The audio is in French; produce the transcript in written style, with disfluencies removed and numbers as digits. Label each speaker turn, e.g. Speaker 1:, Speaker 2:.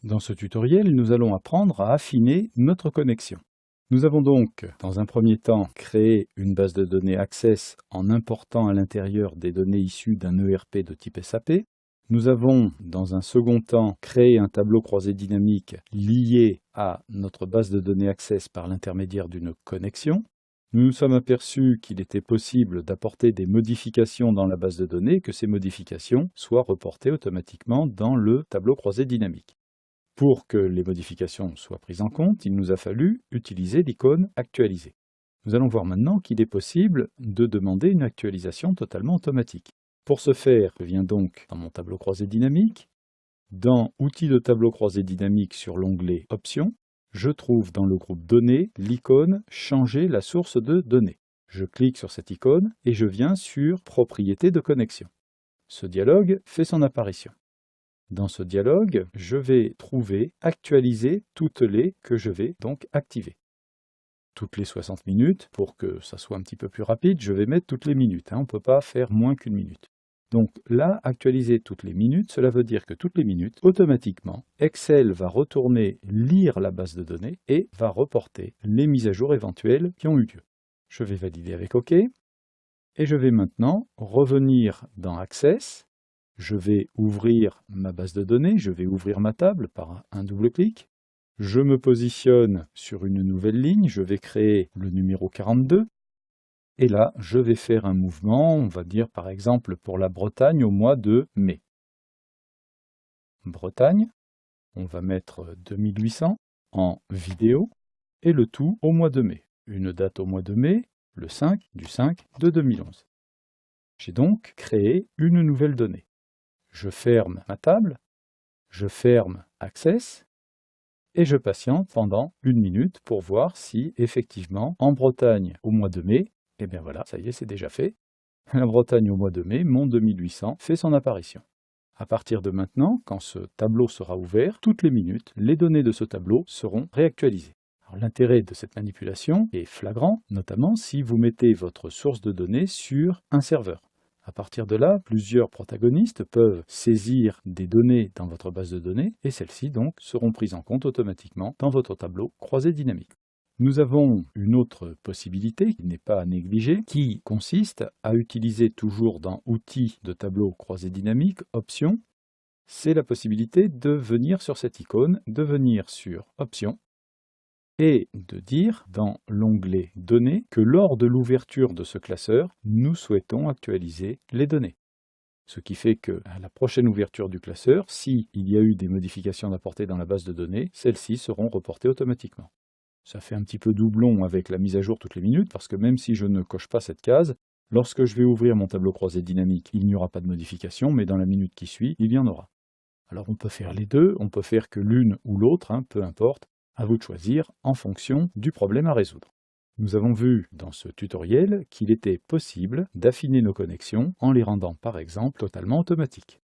Speaker 1: Dans ce tutoriel, nous allons apprendre à affiner notre connexion. Nous avons donc, dans un premier temps, créé une base de données Access en important à l'intérieur des données issues d'un ERP de type SAP. Nous avons, dans un second temps, créé un tableau croisé dynamique lié à notre base de données Access par l'intermédiaire d'une connexion. Nous nous sommes aperçus qu'il était possible d'apporter des modifications dans la base de données et que ces modifications soient reportées automatiquement dans le tableau croisé dynamique. Pour que les modifications soient prises en compte, il nous a fallu utiliser l'icône Actualiser. Nous allons voir maintenant qu'il est possible de demander une actualisation totalement automatique. Pour ce faire, je viens donc dans mon tableau croisé dynamique. Dans Outils de tableau croisé dynamique sur l'onglet Options, je trouve dans le groupe Données l'icône Changer la source de données. Je clique sur cette icône et je viens sur Propriétés de connexion. Ce dialogue fait son apparition. Dans ce dialogue, je vais trouver Actualiser toutes les que je vais donc activer. Toutes les 60 minutes, pour que ça soit un petit peu plus rapide, je vais mettre toutes les minutes. On ne peut pas faire moins qu'une minute. Donc là, actualiser toutes les minutes, cela veut dire que toutes les minutes, automatiquement, Excel va retourner lire la base de données et va reporter les mises à jour éventuelles qui ont eu lieu. Je vais valider avec OK. Et je vais maintenant revenir dans Access. Je vais ouvrir ma base de données, je vais ouvrir ma table par un double clic. Je me positionne sur une nouvelle ligne, je vais créer le numéro 42. Et là, je vais faire un mouvement, on va dire par exemple pour la Bretagne au mois de mai. Bretagne, on va mettre 2800 en vidéo et le tout au mois de mai. Une date au mois de mai, le 5 du 5 de 2011. J'ai donc créé une nouvelle donnée. Je ferme ma table, je ferme Access et je patiente pendant une minute pour voir si effectivement en Bretagne au mois de mai, et bien voilà, ça y est, c'est déjà fait. La Bretagne au mois de mai, mon 2800 fait son apparition. À partir de maintenant, quand ce tableau sera ouvert, toutes les minutes, les données de ce tableau seront réactualisées. L'intérêt de cette manipulation est flagrant, notamment si vous mettez votre source de données sur un serveur. À partir de là, plusieurs protagonistes peuvent saisir des données dans votre base de données et celles-ci donc seront prises en compte automatiquement dans votre tableau croisé dynamique. Nous avons une autre possibilité qui n'est pas à négliger, qui consiste à utiliser toujours dans Outils de tableau croisé dynamique, Options. C'est la possibilité de venir sur cette icône, de venir sur Options et de dire dans l'onglet Données que lors de l'ouverture de ce classeur, nous souhaitons actualiser les données. Ce qui fait qu'à la prochaine ouverture du classeur, s'il y a eu des modifications apportées dans la base de données, celles-ci seront reportées automatiquement. Ça fait un petit peu doublon avec la mise à jour toutes les minutes, parce que même si je ne coche pas cette case, lorsque je vais ouvrir mon tableau croisé dynamique, il n'y aura pas de modification, mais dans la minute qui suit, il y en aura. Alors on peut faire les deux, on peut faire que l'une ou l'autre, peu importe, à vous de choisir en fonction du problème à résoudre. Nous avons vu dans ce tutoriel qu'il était possible d'affiner nos connexions en les rendant par exemple totalement automatiques.